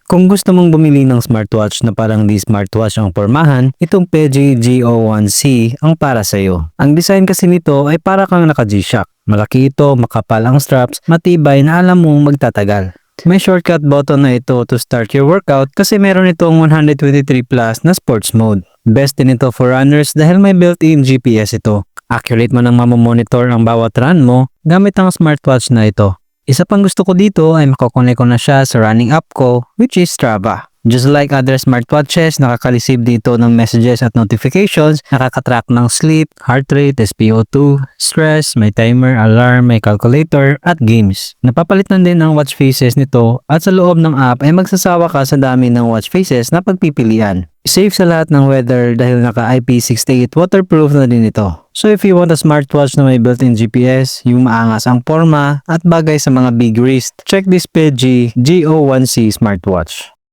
Kung gusto mong bumili ng smartwatch na parang di smartwatch ang pormahan, itong Peggy G01C ang para sa'yo. Ang design kasi nito ay para kang naka G-Shock. Malaki ito, makapal ang straps, matibay na alam mong magtatagal. May shortcut button na ito to start your workout kasi meron itong 123 plus na sports mode. Best din ito for runners dahil may built-in GPS ito. Accurate mo nang mamomonitor ang bawat run mo gamit ang smartwatch na ito. Isa pang gusto ko dito ay makakonect ko na siya sa running app ko, which is Strava. Just like other smartwatches, nakaka-receive dito ng messages at notifications, nakaka-track ng sleep, heart rate, SpO2, stress, may timer, alarm, may calculator, at games. Napapalitan din ang watch faces nito at sa loob ng app ay magsasawa ka sa dami ng watch faces na pagpipilian. Safe sa lahat ng weather dahil naka-IP68 waterproof na din ito. So if you want a smartwatch na may built-in GPS, yung maangas ang porma at bagay sa mga big wrist, check this Peggy G01C smartwatch.